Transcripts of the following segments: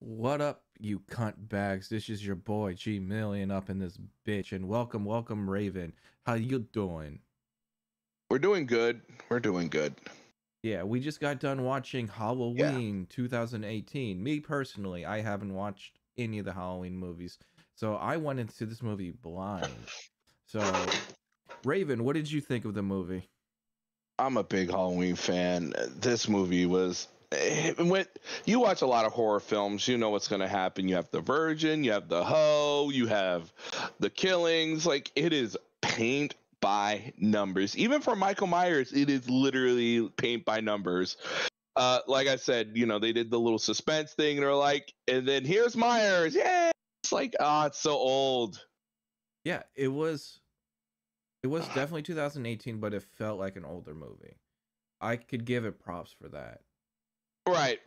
What up, you cunt bags? This is your boy GMillion up in this bitch, and welcome, Raven. How you doing? We're doing good. We're doing good. Yeah, we just got done watching Yeah. Halloween 2018. Me personally, I haven't watched any of the Halloween movies, so I went into this movie blind. So, Raven, what did you think of the movie? I'm a big Halloween fan. This movie was when you watch a lot of horror films, you know what's going to happen. You have the virgin, you have the hoe, you have the killings. Like, it is paint by numbers. Even for Michael Myers, it is literally paint by numbers. Like I said, they did the little suspense thing. And they're like, and then here's Myers. Yeah. It's like, it's so old. Yeah, it was definitely 2018, but it felt like an older movie. I could give it props for that. Right.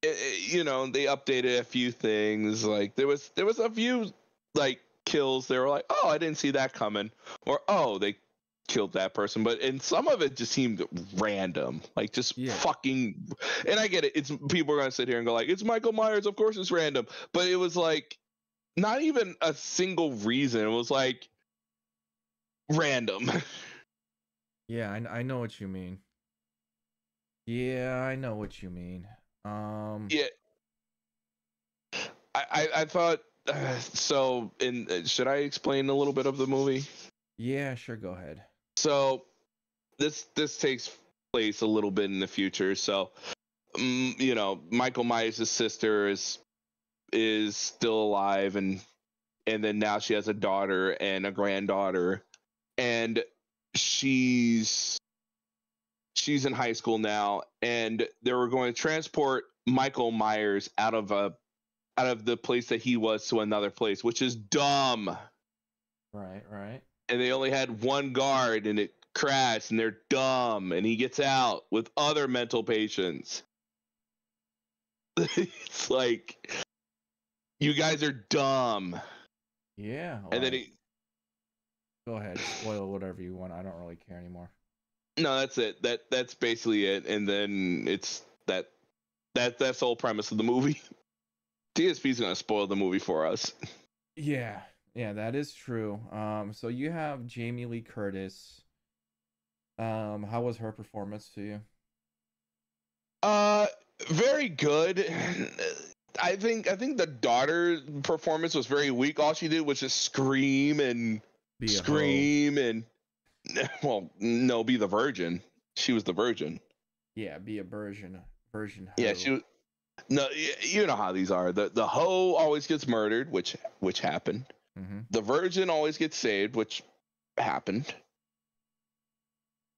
They updated a few things. Like there was a few like kills. They were like, oh, I didn't see that coming, or oh, they killed that person. But and some of it just seemed random, like just Yeah. fucking. And I get it. It's people are gonna sit here and go like, it's Michael Myers. Of course, it's random. But it was like not even a single reason. It was like random. Yeah, I know what you mean. Yeah, I know what you mean. Yeah. I thought so. In should I explain a little bit of the movie? Yeah, sure, go ahead. So this takes place a little bit in the future. So Michael Myers' sister is still alive, and then now she has a daughter and a granddaughter, and she's in high school now, and they were going to transport Michael Myers out of the place that he was to another place, which is dumb. Right. And they only had one guard, and it crashed, and they're dumb, and he gets out with other mental patients. It's like, you guys are dumb. Yeah, And then go ahead, spoil whatever you want. I don't really care anymore. no, that's it. That's basically it. And then it's that's the whole premise of the movie. DSP is gonna spoil the movie for us. Yeah, that is true. So you have Jamie Lee Curtis. How was her performance to you? Very good. I think the daughter performance was very weak. All she did was just scream and scream and well, no, be the virgin. She was the virgin. Yeah, be a virgin. Yeah, she was. No, you know how these are. The hoe always gets murdered, which happened. Mm-hmm. The virgin always gets saved, which happened.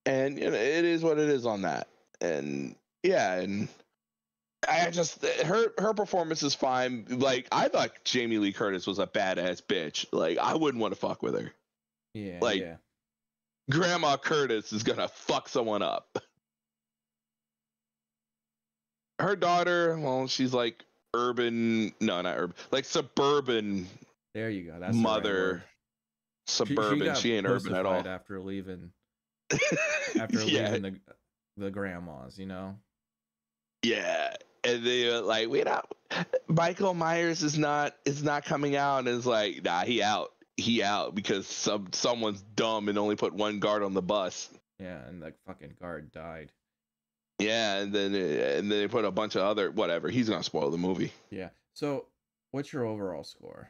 And it is what it is on that. And yeah, and I just her performance is fine. Like, I thought Jamie Lee Curtis was a badass bitch. Like, I wouldn't want to fuck with her. Yeah, like, yeah. Grandma Curtis is gonna fuck someone up. Her daughter, well, she's like urban, no, not urban, like suburban. There you go. That's mother. The right Suburban. She ain't urban at all. After leaving, Yeah. leaving the grandmas, you know. Yeah, and they were like, "Wait up, Michael Myers is not coming out," and it's like, "Nah, he out because someone's dumb and only put one guard on the bus." Yeah, and the fucking guard died. Yeah, and then they put a bunch of other whatever. He's gonna spoil the movie. Yeah. So, what's your overall score?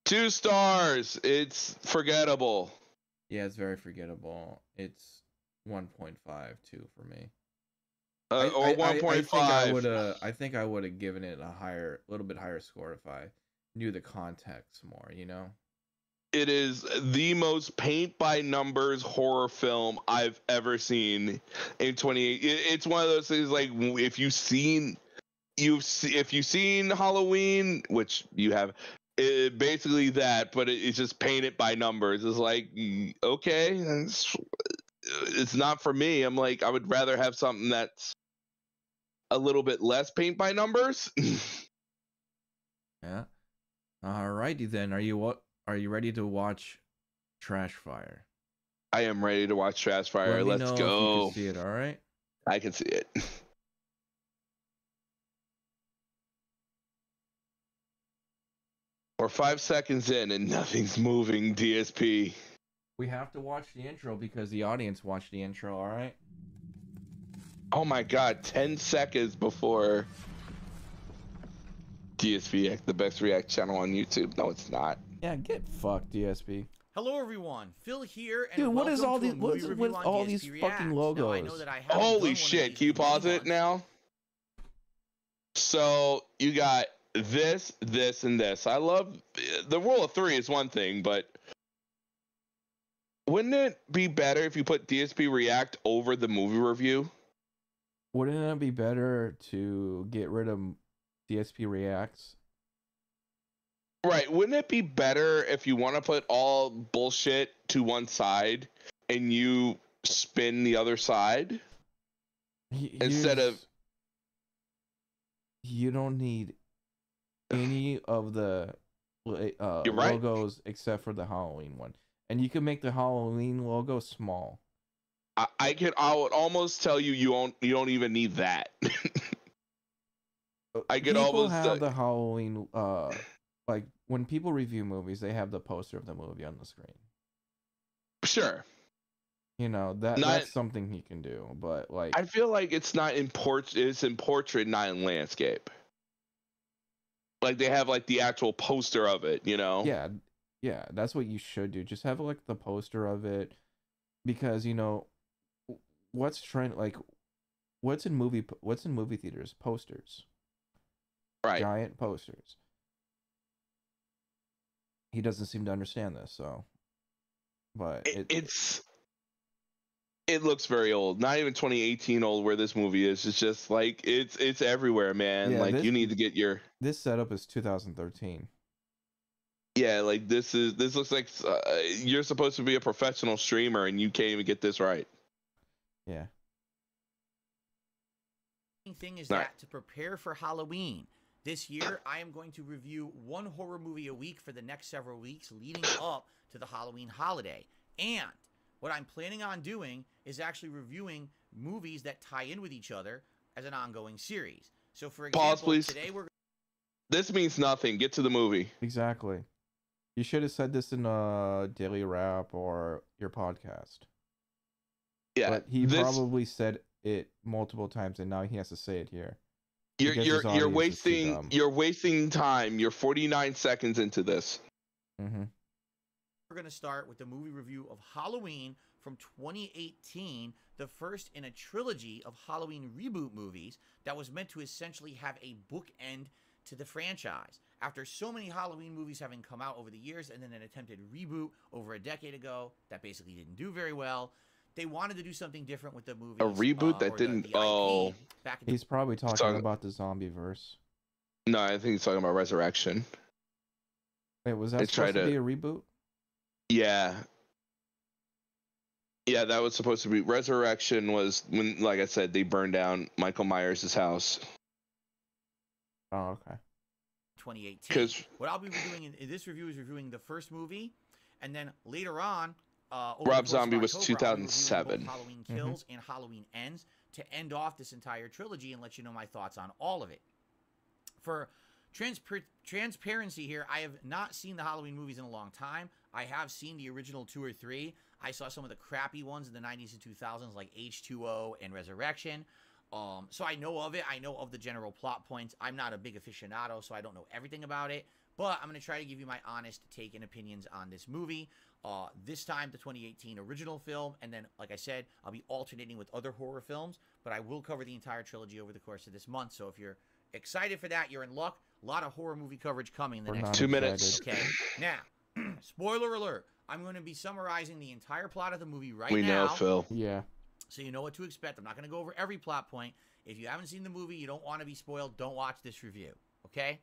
2 stars. It's forgettable. Yeah, it's very forgettable. It's 1.52 for me. Or 1.5. I think I would have given it a little bit higher score if I knew the context more, you know? It is the most paint by numbers horror film I've ever seen in 28. It's one of those things like, if you've seen Halloween, which you have, basically that, but it's just painted by numbers. It's like, okay, it's not for me. I'm like, I would rather have something that's a little bit less paint by numbers. Yeah. Alrighty then. Are you ready to watch Trash Fire? I am ready to watch Trash Fire. Let's go. If you can see it, all right? I can see it. We're 5 seconds in and nothing's moving, DSP. We have to watch the intro because the audience watched the intro, all right? Oh my god, 10 seconds before DSP, the best react channel on YouTube. No, it's not. Yeah, get fucked, DSP. Hello everyone, Phil here, and Dude, what is all these? what's with all these fucking logos? Now, I know that I Holy shit! Can you pause it now? So you got this, this, and this. I love the rule of 3 is one thing, but wouldn't it be better if you put DSP React over the movie review? Wouldn't it be better to get rid of DSP Reacts? Right. Wouldn't it be better if you want to put all bullshit to one side and you spin the other side instead of... You don't need any of the logos except for the Halloween one. And you can make the Halloween logo small. I would almost tell you don't even need that. I could people almost have the Halloween like when people review movies, they have the poster of the movie on the screen. Sure. You know, that's something he can do, but like I feel like it's not in it's in portrait, not in landscape. Like they have like the actual poster of it, you know? Yeah, that's what you should do. Just have like the poster of it, because you know what's trend, like what's in movie theaters? Posters. Right. Giant posters. He doesn't seem to understand this, so but it looks very old. Not even 2018 old where this movie is. It's just like it's everywhere, man. Yeah, like you need to get your this setup is 2013. Yeah, like this looks like you're supposed to be a professional streamer and you can't even get this right. Yeah. Thing is that to prepare for Halloween this year, I am going to review one horror movie a week for the next several weeks leading up to the Halloween holiday. And what I'm planning on doing is actually reviewing movies that tie in with each other as an ongoing series. So for example, pause, please. Today we're... This means nothing. Get to the movie. Exactly. You should have said this in a daily wrap or your podcast. Yeah. But he probably said it multiple times and now he has to say it here. You're wasting time. You're 49 seconds into this. Mm-hmm. We're going to start with the movie review of Halloween from 2018, the first in a trilogy of Halloween reboot movies that was meant to essentially have a bookend to the franchise. After so many Halloween movies having come out over the years and then an attempted reboot over a decade ago that basically didn't do very well, they wanted to do something different with the movie. A reboot that didn't... He's probably talking about the zombie verse. No, I think he's talking about Resurrection. Wait, was that supposed to be a reboot? Yeah. Yeah, that was supposed to be... Resurrection was when, like I said, they burned down Michael Myers' house. Oh, okay. 2018. What I'll be doing in this review is reviewing the first movie, and then later on... Rob Zombie was 2007. Halloween Kills and Halloween Ends to end off this entire trilogy and let you know my thoughts on all of it. For transparency here, I have not seen the Halloween movies in a long time. I have seen the original 2 or 3. I saw some of the crappy ones in the 90s and 2000s like H2O and Resurrection. So I know of it. I know of the general plot points. I'm not a big aficionado, so I don't know everything about it. But I'm going to try to give you my honest take and opinions on this movie. This time, the 2018 original film. And then, like I said, I'll be alternating with other horror films. But I will cover the entire trilogy over the course of this month. So if you're excited for that, you're in luck. A lot of horror movie coverage coming in the next 2 minutes. Okay. Now, spoiler alert. I'm going to be summarizing the entire plot of the movie right now. We know, Phil. Yeah. So you know what to expect. I'm not going to go over every plot point. If you haven't seen the movie, you don't want to be spoiled, don't watch this review. Okay?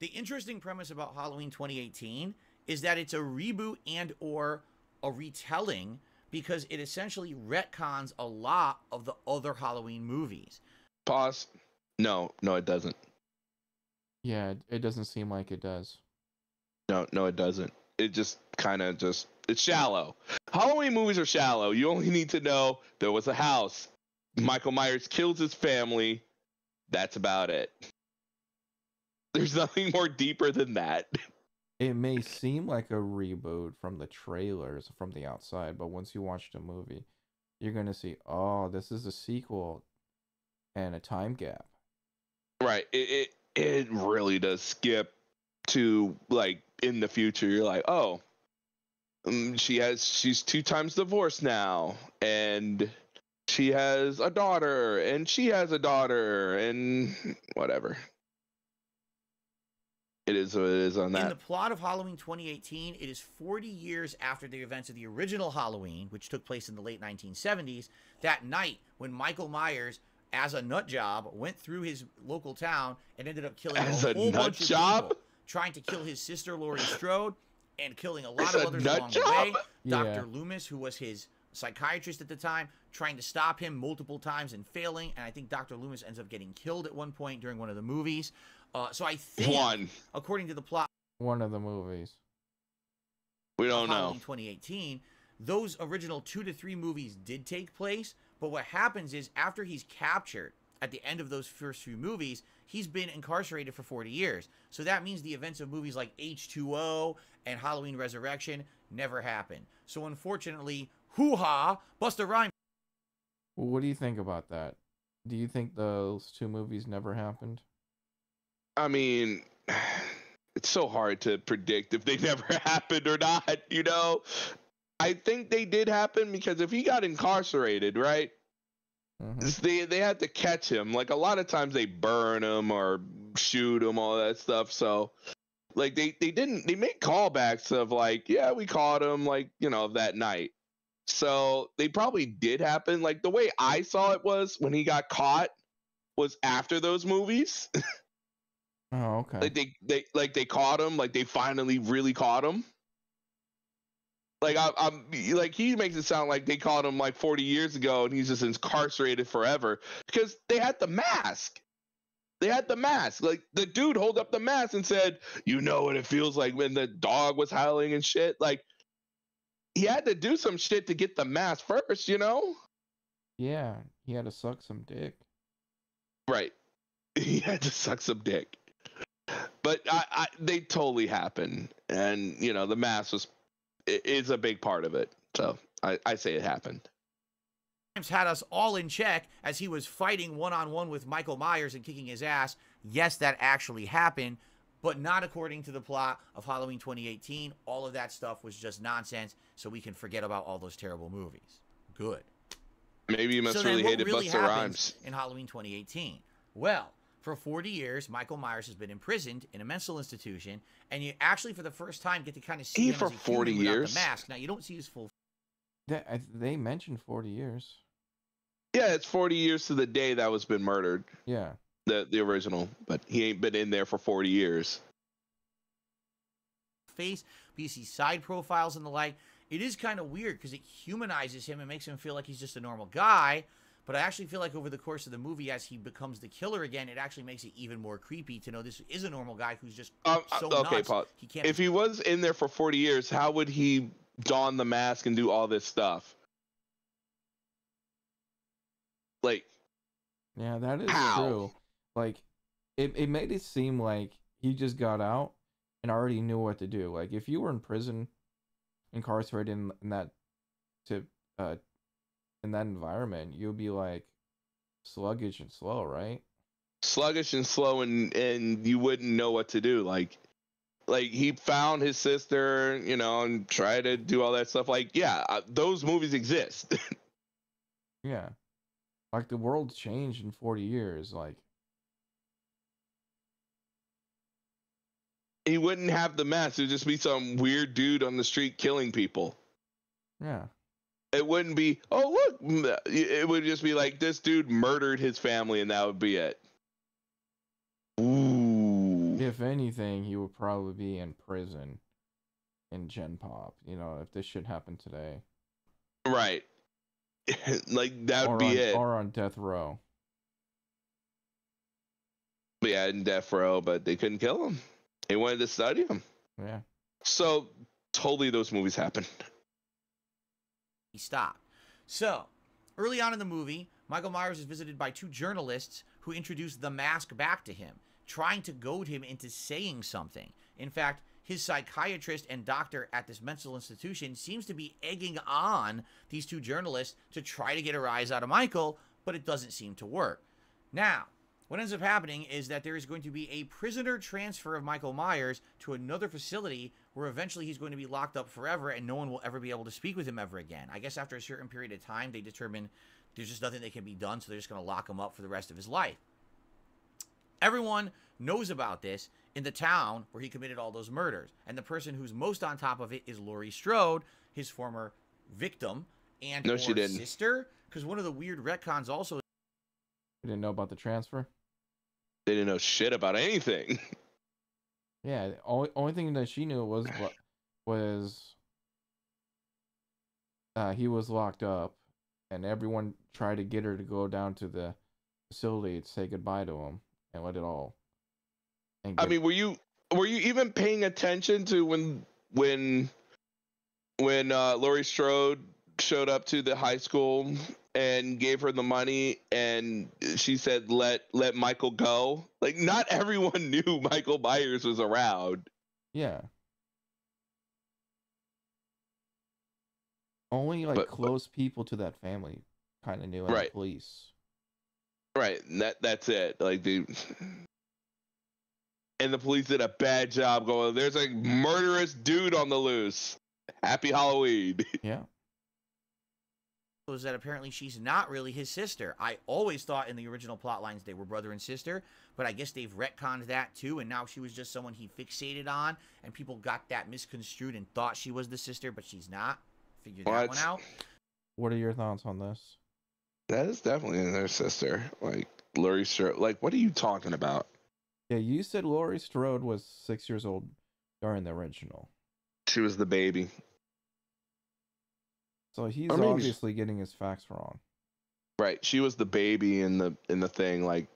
The interesting premise about Halloween 2018 is that it's a reboot and or a retelling because it essentially retcons a lot of the other Halloween movies. Pause. No, it doesn't. Yeah, it doesn't seem like it does. No, it doesn't. It just kind of it's shallow. Halloween movies are shallow. You only need to know there was a house. Michael Myers kills his family. That's about it. There's nothing more deeper than that. It may seem like a reboot from the trailers from the outside, but once you watch the movie, you're gonna see, oh, this is a sequel and a time gap. Right. It really does skip to like in the future. You're like, oh, she's 2 times divorced now, and she has a daughter, and she has a daughter, and whatever. It is what it is on that. In the plot of Halloween 2018, it is 40 years after the events of the original Halloween, which took place in the late 1970s. That night when Michael Myers, as a nut job, went through his local town and ended up killing a whole bunch of people, trying to kill his sister Laurie Strode and killing a lot of others along the way. Yeah. Dr. Loomis, who was his psychiatrist at the time, trying to stop him multiple times and failing. And I think Dr. Loomis ends up getting killed at one point during one of the movies. So I think, according to the plot, one of the movies, we don't know. Halloween 2018, those original 2 to 3 movies did take place. But what happens is after he's captured at the end of those first few movies, he's been incarcerated for 40 years. So that means the events of movies like H2O and Halloween Resurrection never happened. So unfortunately, hoo-ha, Busta Rhymes. Well, what do you think about that? Do you think those 2 movies never happened? I mean, it's so hard to predict if they never happened or not, you know? I think they did happen because if he got incarcerated, right? Mm-hmm. They had to catch him. Like a lot of times they burn him or shoot him, all that stuff. So like they made callbacks of like, yeah, we caught him, like, you know, that night. So they probably did happen. Like the way I saw it was when he got caught was after those movies. Oh, okay. Like they caught him, like they finally really caught him. Like I'm like he makes it sound like they caught him like 40 years ago and he's just incarcerated forever because they had the mask. They had the mask. Like the dude held up the mask and said, "You know what it feels like when the dog was howling and shit." Like he had to do some shit to get the mask first, you know? Yeah, he had to suck some dick. Right. He had to suck some dick. But they totally happened, and you know the mask is a big part of it. So I say it happened. Had us all in check as he was fighting one-on-one with Michael Myers and kicking his ass. Yes, that actually happened, but not according to the plot of Halloween 2018. All of that stuff was just nonsense, so we can forget about all those terrible movies. Good. Maybe you must really hated Busta Rhymes in Halloween 2018. Well, for 40 years, Michael Myers has been imprisoned in a mental institution, and you actually, for the first time, get to kind of see him for as a 40 human years. Without the mask. Now, you don't see his full. They mentioned 40 years. Yeah, it's 40 years to the day that was been murdered. Yeah, the original, but he ain't been in there for 40 years. Face, but you see side profiles and the like. It is kind of weird because it humanizes him and makes him feel like he's just a normal guy. But I actually feel like over the course of the movie, as he becomes the killer again, it actually makes it even more creepy to know this is a normal guy who's just so nuts. Paul, he can't. If he was in there for 40 years, how would he don the mask and do all this stuff? Like, yeah, that is how? True. Like, it made it seem like he just got out and already knew what to do. Like, if you were in prison, incarcerated in that in that environment, you'd be like sluggish and slow, right? Sluggish and slow, and you wouldn't know what to do. Like he found his sister, you know, and tried to do all that stuff. Like, yeah, those movies exist. Yeah, like the world's changed in 40 years. Like, he wouldn't have the mask. It'd just be some weird dude on the street killing people. Yeah. It wouldn't be, oh, look. It would just be like, this dude murdered his family, and that would be it. Ooh. If anything, he would probably be in prison in Gen Pop, you know, if this shit happened today. Right. Like, that would be it. Or on death row. Yeah, in death row, but they couldn't kill him. They wanted to study him. Yeah. So, totally those movies happened. He stopped. So, early on in the movie, Michael Myers is visited by 2 journalists who introduce the mask back to him, trying to goad him into saying something. In fact, his psychiatrist and doctor at this mental institution seems to be egging on these two journalists to try to get a rise out of Michael, but it doesn't seem to work. Now, what ends up happening is that there is going to be a prisoner transfer of Michael Myers to another facility where eventually he's going to be locked up forever and no one will ever be able to speak with him ever again. I guess after a certain period of time, they determine there's just nothing that can be done, so they're just going to lock him up for the rest of his life. Everyone knows about this in the town where he committed all those murders. And the person who's most on top of it is Laurie Strode, his former victim and No, she didn't. sister. Because one of the weird retcons also... You didn't know about the transfer? They didn't know shit about anything. Yeah, the only thing that she knew was he was locked up, and everyone tried to get her to go down to the facility to say goodbye to him and let it all. I mean, were you even paying attention to when Laurie Strode showed up to the high school and gave her the money and she said let Michael go? Like, not everyone knew Michael Myers was around. Yeah. Only close people to that family kind of knew, and right. the police. Right, and that's it. Like, and the police did a bad job going, there's a murderous dude on the loose. Happy Halloween. Yeah. Was that apparently she's not really his sister. I always thought in the original plot lines they were brother and sister, but I guess they've retconned that too, and now she was just someone he fixated on, and people got that misconstrued and thought she was the sister, but she's not. Figure that one out. What are your thoughts on this? That is definitely their sister. Like, Laurie Strode. Like, what are you talking about? Yeah, you said Laurie Strode was 6 years old during the original. She was the baby. So he's obviously getting his facts wrong. Right, she was the baby in the thing. Like,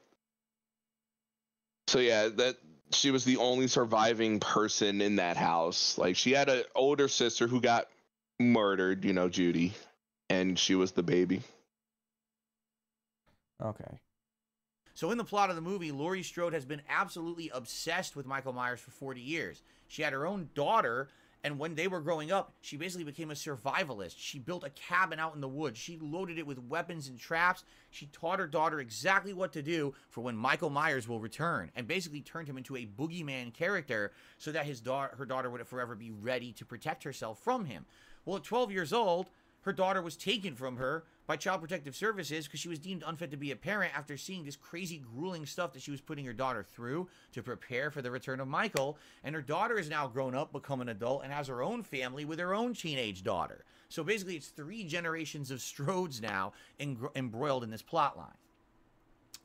so yeah, that she was the only surviving person in that house. Like, she had an older sister who got murdered, Judy, and she was the baby. Okay. So in the plot of the movie, Laurie Strode has been absolutely obsessed with Michael Myers for 40 years. She had her own daughter, and when they were growing up, she basically became a survivalist. She built a cabin out in the woods. She loaded it with weapons and traps. She taught her daughter exactly what to do for when Michael Myers will return, and basically turned him into a boogeyman character so that her daughter would forever be ready to protect herself from him. Well, at 12 years old, her daughter was taken from her by Child Protective Services because she was deemed unfit to be a parent after seeing this crazy, grueling stuff that she was putting her daughter through to prepare for the return of Michael. And her daughter is now grown up, become an adult, and has her own family with her own teenage daughter. So basically, it's 3 generations of Strodes now embroiled in this plot line.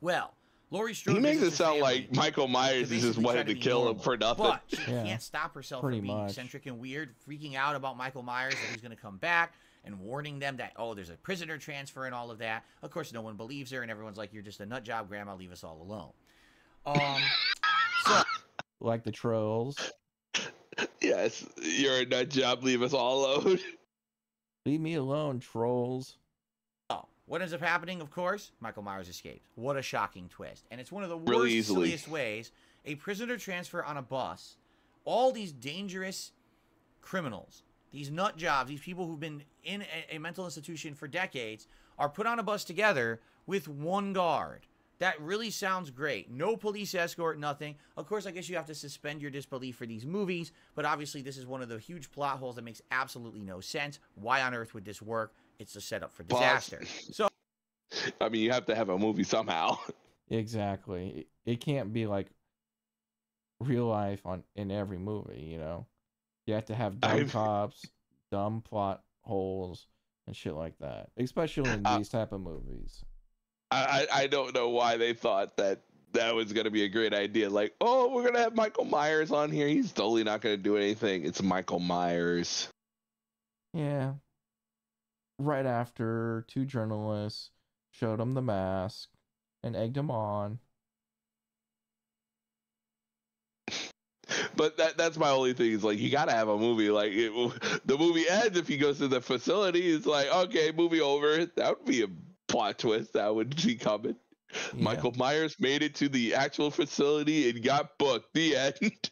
Well, Laurie Strode... He makes it sound like Michael Myers is just wanted to kill him for nothing. But she can't stop herself from being eccentric and weird, freaking out about Michael Myers, that he's going to come back, and warning them that, oh, there's a prisoner transfer and all of that. Of course, no one believes her, and everyone's like, you're just a nut job, Grandma, leave us all alone. So, like the trolls. Yes, you're a nut job, leave us all alone. Leave me alone, trolls. Oh, what ends up happening, of course? Michael Myers escapes. What a shocking twist. And it's one of the Really silliest ways. A prisoner transfer on a bus. All these dangerous criminals, these nut jobs, these people who've been in a mental institution for decades, are put on a bus together with one guard. That really sounds great. No police escort, nothing. Of course, I guess you have to suspend your disbelief for these movies, but obviously this is one of the huge plot holes that makes absolutely no sense. Why on earth would this work? It's a setup for disaster. So, I mean, you have to have a movie somehow. Exactly. It can't be like real life in every movie, You have to have dumb cops, dumb plot holes, and shit like that. Especially in these type of movies. I don't know why they thought that was going to be a great idea. Like, oh, we're going to have Michael Myers on here. He's totally not going to do anything. It's Michael Myers. Yeah. Right after 2 journalists showed him the mask and egged him on. But that's my only thing. Is like, you gotta have a movie. Like, the movie ends if he goes to the facility. It's like, okay, movie over. That would be a plot twist that would be coming. Yeah. Michael Myers made it to the actual facility and got booked. The end.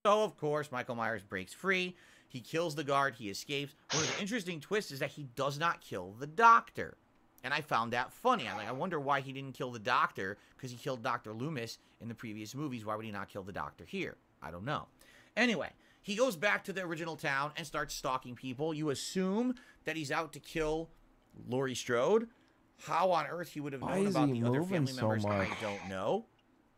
So, of course, Michael Myers breaks free. He kills the guard. He escapes. One of the interesting twists is that he does not kill the doctor. And I found that funny. I wonder why he didn't kill the doctor, because he killed Dr. Loomis in the previous movies. Why would he not kill the doctor here? I don't know. Anyway, he goes back to the original town and starts stalking people. You assume that he's out to kill Laurie Strode. How on earth he would have known about the other family members, I don't know.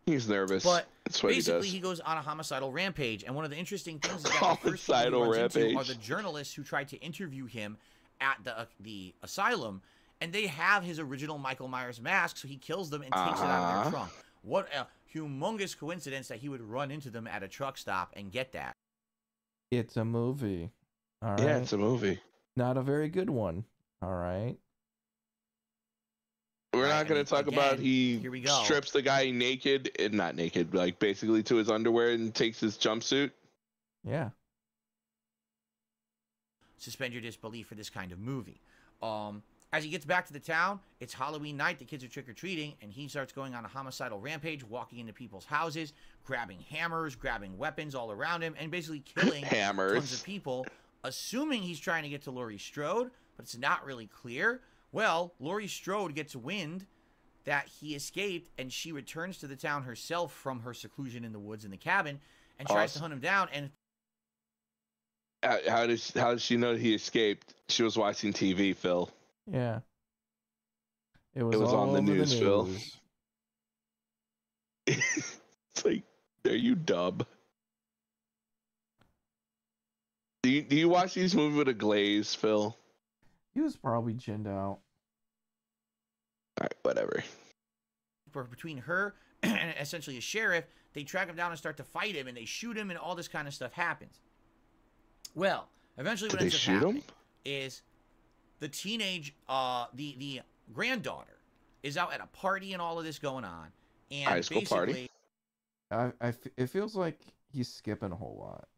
He's nervous. But that's what basically, he goes on a homicidal rampage. And one of the interesting things is that the first Homicidal people he runs into are rampage. the journalists who tried to interview him at the asylum. And they have his original Michael Myers mask, so he kills them and takes it out of their trunk. What a humongous coincidence that he would run into them at a truck stop and get that. It's a movie. All right. Yeah, it's a movie. Not a very good one. All right. We're not going to talk about here we go. Strips the guy naked, and not naked, like basically to his underwear and takes his jumpsuit. Yeah. Suspend your disbelief for this kind of movie. As he gets back to the town, it's Halloween night, the kids are trick-or-treating, and he starts going on a homicidal rampage, walking into people's houses, grabbing hammers, grabbing weapons all around him, and basically killing tons of people, assuming he's trying to get to Laurie Strode, but it's not really clear. Well, Laurie Strode gets wind that he escaped, and she returns to the town herself from her seclusion in the woods in the cabin, and tries to hunt him down, and... How does she know he escaped? She was watching TV, Phil. Yeah. It was all on the news, Phil. It's like, are you dumb? Do you watch these movies with a glaze, Phil? He was probably ginned out. Alright, whatever. Between her and essentially a sheriff, they track him down and start to fight him, and they shoot him, and all this kind of stuff happens. Well, eventually what ends up happening is the teenage, the granddaughter is out at a party and all of this going on. And high school party. It feels like he's skipping a whole lot.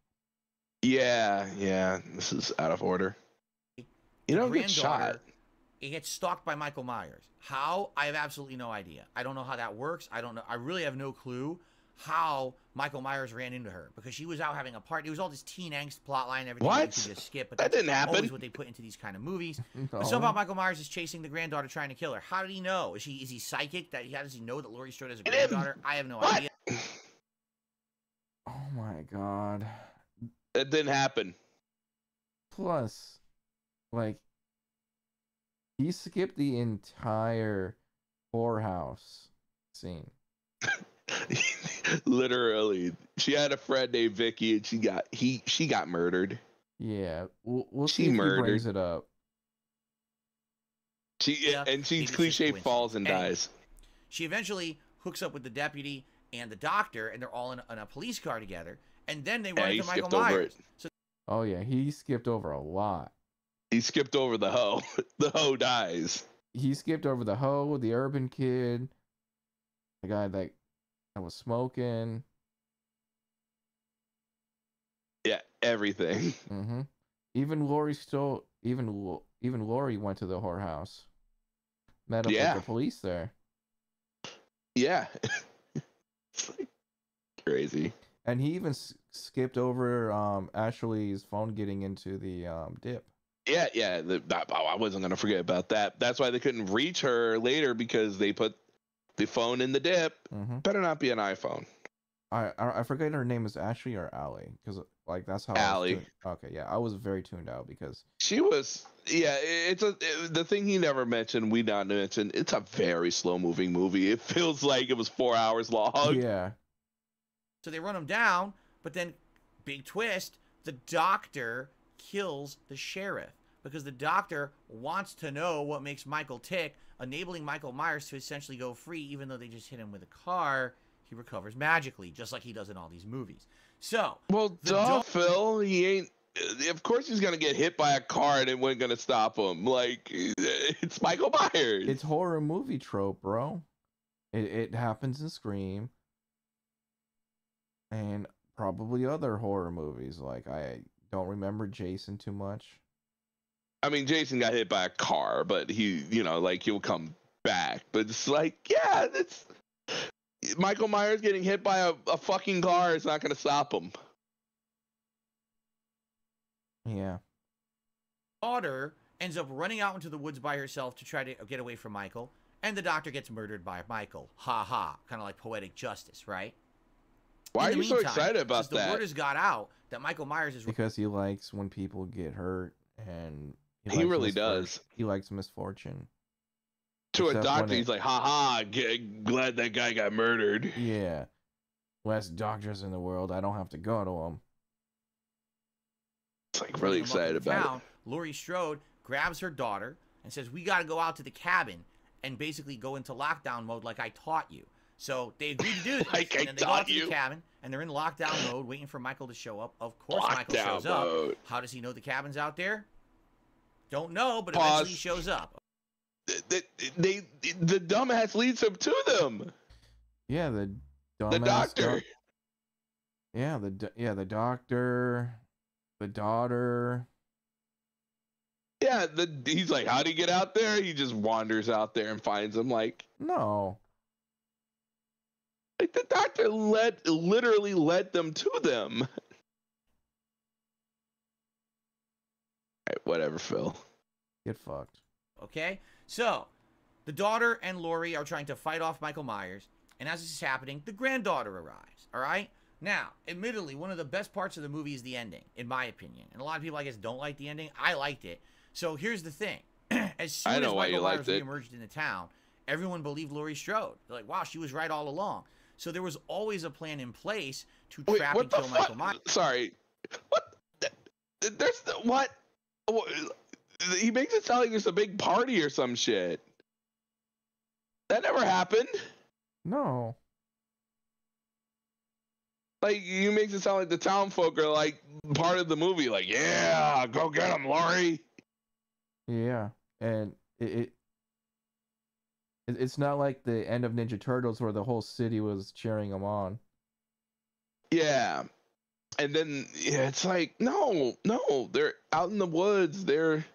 Yeah. This is out of order. You don't get shot. It gets stalked by Michael Myers. How? I have absolutely no idea. I don't know how that works. I don't know. I really have no clue how Michael Myers ran into her, because she was out having a party. It was all this teen angst plotline and everything. What? You could just skip, but that didn't happen. Always what they put into these kind of movies. No. But somehow Michael Myers is chasing the granddaughter, trying to kill her. How did he know? Is he psychic? How does he know that Laurie Strode has a granddaughter? I have no idea. Oh my god. That didn't happen. Plus, like, he skipped the entire whorehouse scene. Literally, she had a friend named Vicky, and she got murdered. Yeah, we'll see if he brings it up. She cliche falls and dies. She eventually hooks up with the deputy and the doctor, and they're all in a police car together. And then they run into Michael Myers. Oh yeah, he skipped over a lot. He skipped over the hoe. The hoe dies. He skipped over the hoe, the urban kid, the guy that was smoking. Yeah, everything. Mm-hmm. Even Laurie even Laurie went to the whorehouse. Met up with the police there. Yeah. It's like crazy. And he even skipped over Ashley's phone getting into the dip. Yeah. I wasn't gonna forget about that. That's why they couldn't reach her later, because they put the phone in the dip. Mm-hmm. Better not be an iPhone. I forget her name is Ashley or Allie, because like that's how Allie. Okay, yeah, I was very tuned out because she was. Yeah, the thing he never mentioned, we not mentioned. It's a very slow moving movie. It feels like it was 4 hours long. Yeah. So they run him down, but then, big twist, the doctor kills the sheriff, because the doctor wants to know what makes Michael tick, enabling Michael Myers to essentially go free. Even though they just hit him with a car, he recovers magically, just like he does in all these movies. So, well, Phil, he ain't. Of course, he's gonna get hit by a car, and it wasn't gonna stop him. Like, it's Michael Myers. It's horror movie trope, bro. It happens in Scream, and probably other horror movies. Like, I don't remember Jason too much. I mean, Jason got hit by a car, but he'll come back. But it's like, yeah, it's Michael Myers getting hit by a fucking car is not going to stop him. Yeah. Daughter ends up running out into the woods by herself to try to get away from Michael, and the doctor gets murdered by Michael. Ha ha. Kind of like poetic justice, right? Why are you so excited about that? The word has got out that Michael Myers is... Because he likes when people get hurt, and he really does. He likes misfortune. To a doctor, he's like, ha, glad that guy got murdered. Yeah. Less doctors in the world. I don't have to go to them. It's like really excited about it. Laurie Strode grabs her daughter and says, we got to go out to the cabin and basically go into lockdown mode like I taught you. So they agree to do this. Like and then they go out to the cabin, and they're in lockdown mode waiting for Michael to show up. Of course Michael shows up. How does he know the cabin's out there? Don't know, but eventually he shows up. The dumbass leads him to them. Yeah, the doctor. The doctor, the daughter. Yeah, he's like, how'd he get out there? He just wanders out there and finds him. Like, no. Like, the doctor literally led them to them. All right, whatever, Phil. Get fucked. Okay, so the daughter and Laurie are trying to fight off Michael Myers, and as this is happening, the granddaughter arrives. All right. Now, admittedly, one of the best parts of the movie is the ending, in my opinion. And a lot of people, I guess, don't like the ending. I liked it. So here's the thing. As soon as Michael Myers reemerged in the town, everyone believed Laurie Strode. They're like, wow, she was right all along. So there was always a plan in place to trap and kill Michael Myers. Sorry. What? There's what? He makes it sound like there's a big party or some shit. That never happened. No. Like, you makes it sound like the town folk are like part of the movie. Like, yeah, go get him, Laurie. Yeah, and it's not like the end of Ninja Turtles where the whole city was cheering him on. Yeah, and then it's like, no, they're out in the woods. They're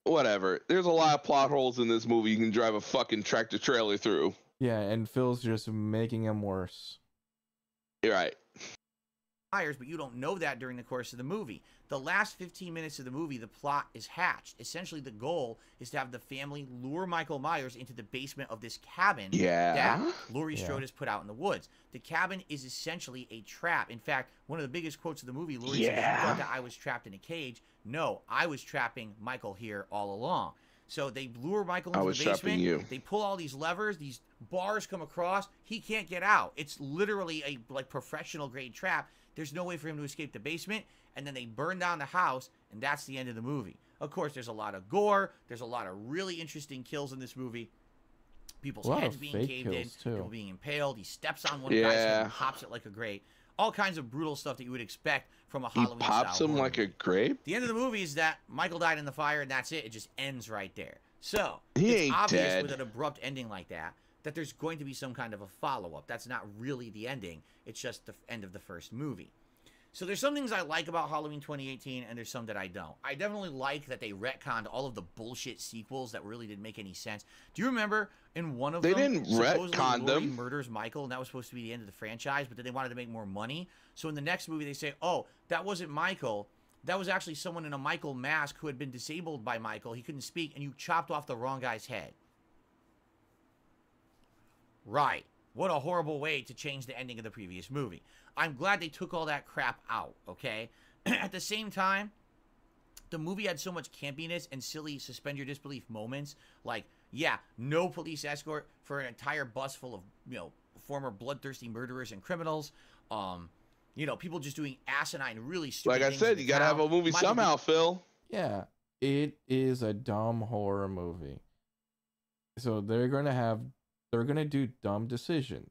whatever. There's a lot of plot holes in this movie. You can drive a fucking tractor trailer through. Yeah, and Phil's just making him worse. You're right. But you don't know that during the course of the movie. The last 15 minutes of the movie, the plot is hatched. Essentially, the goal is to have the family lure Michael Myers into the basement of this cabin that Laurie Strode has put out in the woods. The cabin is essentially a trap. In fact, one of the biggest quotes of the movie, Laurie says, "You thought that I was trapped in a cage. No, I was trapping Michael here all along." So they lure Michael into the basement. They pull all these levers. These bars come across. He can't get out. It's literally a professional grade trap. There's no way for him to escape the basement, and then they burn down the house, and that's the end of the movie. Of course, there's a lot of gore. There's a lot of really interesting kills in this movie. People's heads being caved in, people being impaled. He steps on one guy's head and pops it like a grape. All kinds of brutal stuff that you would expect from a Halloween style. He pops him like a grape? The end of the movie is that Michael died in the fire, and that's it. It just ends right there. So, it's obvious with an abrupt ending like that there's going to be some kind of a follow-up. That's not really the ending. It's just the end of the first movie. So there's some things I like about Halloween 2018, and there's some that I don't. I definitely like that they retconned all of the bullshit sequels that really didn't make any sense. Do you remember in one of them, didn't retcon Laurie them. murders Michael, and that was supposed to be the end of the franchise, but then they wanted to make more money. So in the next movie, they say, oh, that wasn't Michael. That was actually someone in a Michael mask who had been disabled by Michael. He couldn't speak, and you chopped off the wrong guy's head. Right. What a horrible way to change the ending of the previous movie. I'm glad they took all that crap out, okay? At the same time, the movie had so much campiness and silly suspend your disbelief moments. Like, yeah, no police escort for an entire bus full of, former bloodthirsty murderers and criminals. People just doing asinine, really stupid things. Like I said, you gotta have a movie somehow, Phil. Yeah, it is a dumb horror movie. So they're gonna do dumb decisions.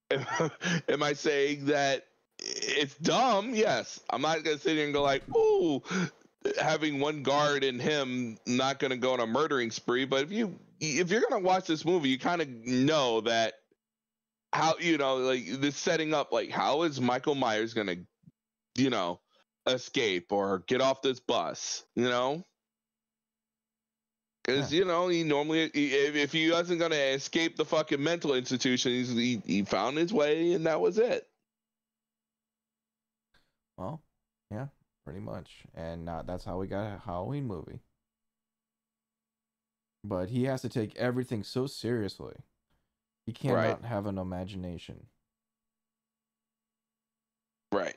Am I saying that it's dumb? Yes. I'm not gonna sit here and go like, "Ooh, having one guard and him not gonna go on a murdering spree." But if you're gonna watch this movie, you kind of know that how like this setting up, like how is Michael Myers gonna escape or get off this bus? Because, he normally, if he wasn't going to escape the fucking mental institution, he found his way, and that was it. Well, yeah, pretty much. And that's how we got a Halloween movie. But he has to take everything so seriously. He cannot have an imagination. Right.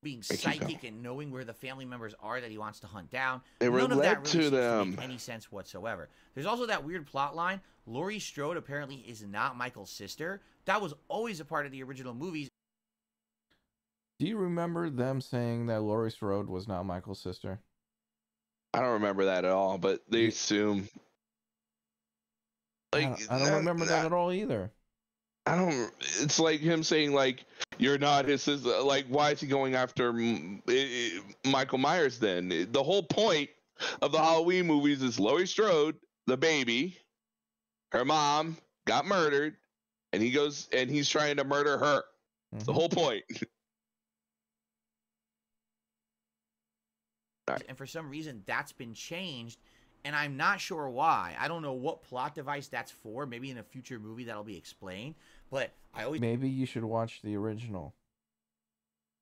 Being psychic and knowing where the family members are that he wants to hunt down. They were None of that led really to seems to them. make any sense whatsoever. There's also that weird plot line. Laurie Strode apparently is not Michael's sister. That was always a part of the original movies. Do you remember them saying that Laurie Strode was not Michael's sister? I don't remember that at all, but they assume. Like, I don't remember that at all either. I don't. It's like him saying, like, you're not his sister. Like, why is he going after Michael Myers then? The whole point of the Halloween movies is Laurie Strode, the baby, her mom got murdered, and he's trying to murder her. Mm-hmm. The whole point. And for some reason, that's been changed, and I'm not sure why. I don't know what plot device that's for. Maybe in a future movie that'll be explained. But I always maybe you should watch the original.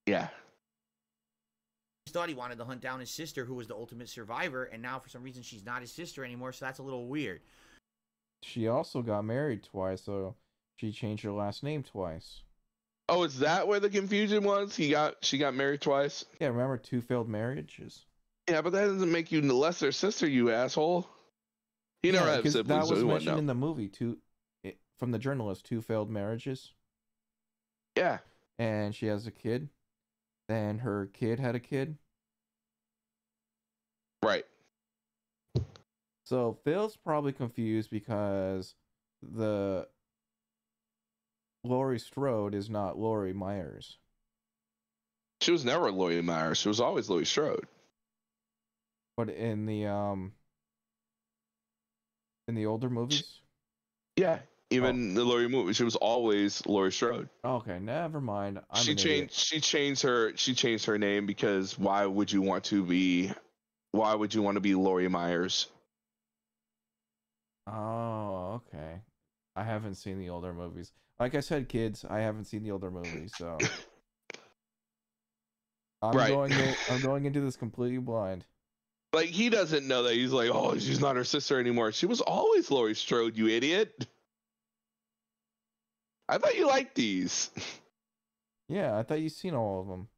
Yeah. Thought he wanted to hunt down his sister, who was the ultimate survivor, and now for some reason she's not his sister anymore. So that's a little weird. She also got married twice, so she changed her last name twice. Oh, is that where the confusion was? She got married twice. Yeah, remember 2 failed marriages? Yeah, but that doesn't make you less their sister, you asshole. He never had siblings. That was so mentioned in the movie. From the journalist, 2 failed marriages. Yeah. And she has a kid. Then her kid had a kid. Right. So Phil's probably confused because the Laurie Strode is not Laurie Myers. She was never Laurie Myers. She was always Laurie Strode. But in the older movies? Yeah. Even the Laurie movie, she was always Laurie Strode. Okay, never mind. She changed her name because why would you want to be Laurie Myers? Oh, okay. I haven't seen the older movies. Like I said, kids, I haven't seen the older movies, so I'm going into this completely blind. Like, he doesn't know that. He's like, oh, she's not her sister anymore. She was always Laurie Strode, you idiot. I thought you liked these. Yeah, I thought you'd seen all of them.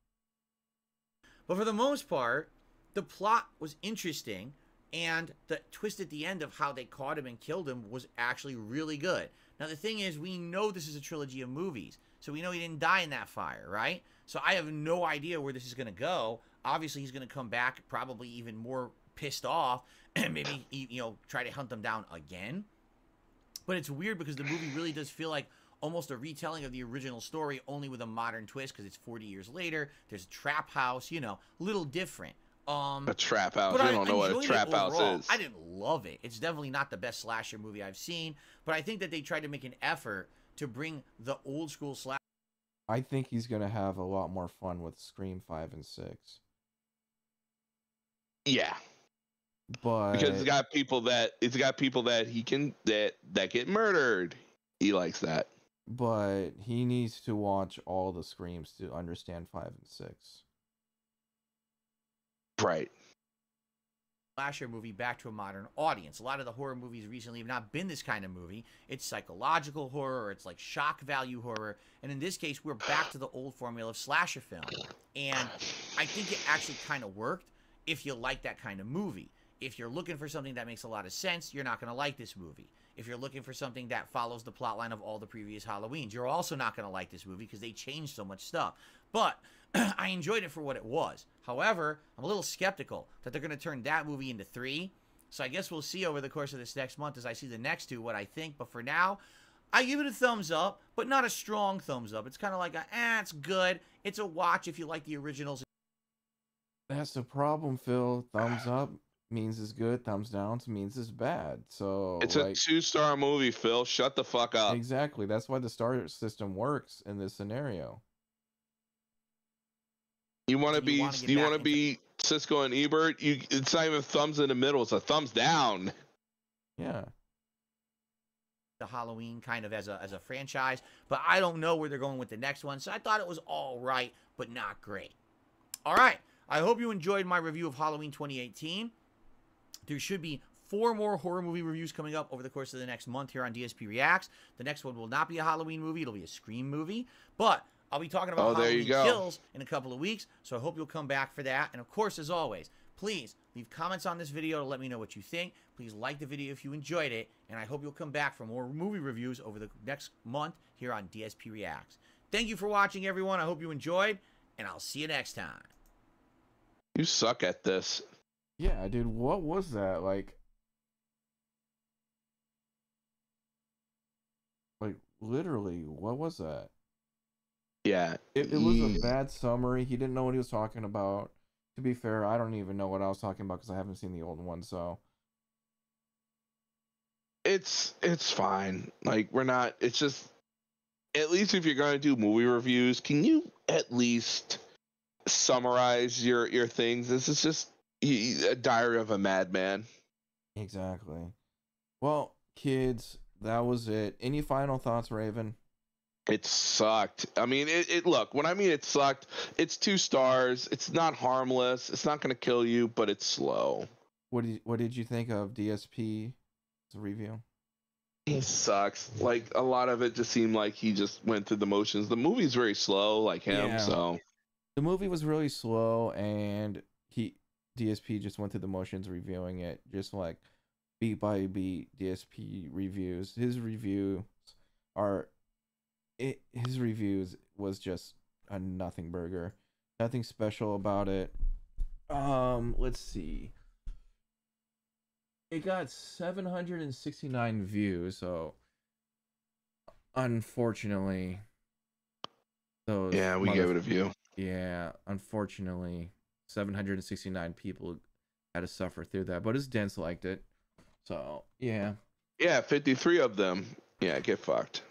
But for the most part, the plot was interesting, and the twist at the end of how they caught him and killed him was actually really good. Now, the thing is, we know this is a trilogy of movies, so we know he didn't die in that fire, right? So I have no idea where this is going to go. Obviously, he's going to come back probably even more pissed off and maybe, try to hunt them down again. But it's weird because the movie really does feel like almost a retelling of the original story, only with a modern twist because it's 40 years later. There's a trap house, little different. A trap house. You don't know what a trap house is. I didn't love it. It's definitely not the best slasher movie I've seen, but I think that they tried to make an effort to bring the old school slasher. I think he's gonna have a lot more fun with Scream 5 and 6. Yeah. But because it's got people that he can that get murdered. He likes that. But he needs to watch all the Screams to understand 5 and 6. Right. Slasher movie back to a modern audience. A lot of the horror movies recently have not been this kind of movie. It's psychological horror, or it's like shock value horror. And in this case, we're back to the old formula of slasher film. And I think it actually kind of worked if you like that kind of movie. If you're looking for something that makes a lot of sense, you're not going to like this movie. If you're looking for something that follows the plotline of all the previous Halloweens, you're also not going to like this movie because they changed so much stuff. But I enjoyed it for what it was. However, I'm a little skeptical that they're going to turn that movie into 3. So I guess we'll see over the course of this next month as I see the next 2 what I think. But for now, I give it a thumbs up, but not a strong thumbs up. It's kind of like it's good. It's a watch if you like the originals. That's the problem, Phil. Thumbs up means it's good. Thumbs down means it's bad. So it's a 2-star movie, Phil. Shut the fuck up. Exactly. That's why the star system works in this scenario. You want to be Cisco and Ebert? It's not even thumbs in the middle. It's a thumbs down. Yeah. The Halloween kind of as a franchise, but I don't know where they're going with the next one. So I thought it was all right, but not great. All right. I hope you enjoyed my review of Halloween 2018. There should be 4 more horror movie reviews coming up over the course of the next month here on DSP Reacts. The next one will not be a Halloween movie. It'll be a Scream movie. But I'll be talking about Halloween Kills in a couple of weeks, so I hope you'll come back for that. And, of course, as always, please leave comments on this video to let me know what you think. Please like the video if you enjoyed it, and I hope you'll come back for more movie reviews over the next month here on DSP Reacts. Thank you for watching, everyone. I hope you enjoyed, and I'll see you next time. You suck at this. Yeah, dude, what was that? Like, literally, what was that? Yeah. It was a bad summary. He didn't know what he was talking about. To be fair, I don't even know what I was talking about because I haven't seen the old one, so. It's fine. Like, we're not, it's just, at least if you're going to do movie reviews, can you at least summarize your things? This is just a diary of a madman. Exactly. Well, kids, that was it. Any final thoughts, Raven? It sucked. I mean, it look, when I mean it sucked, it's 2 stars. It's not harmless. It's not going to kill you, but it's slow. What did you think of DSP's review? He sucks. Like, a lot of it just seemed like he just went through the motions. The movie's very slow, like him, Yeah. so. The movie was really slow, and DSP just went through the motions reviewing it, just like beat by beat DSP reviews. His reviews was just a nothing burger. Nothing special about it. Let's see. It got 769 views, so unfortunately those Yeah, we gave it a view. Yeah, unfortunately 769 people had to suffer through that, but his dents liked it. So, yeah. Yeah, 53 of them. Yeah, get fucked.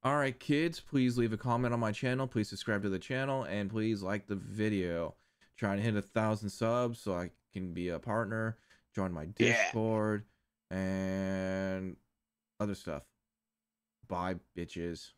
All right, kids, please leave a comment on my channel. Please subscribe to the channel, and please like the video. Trying to hit 1,000 subs so I can be a partner, join my Discord, and other stuff. Bye, bitches.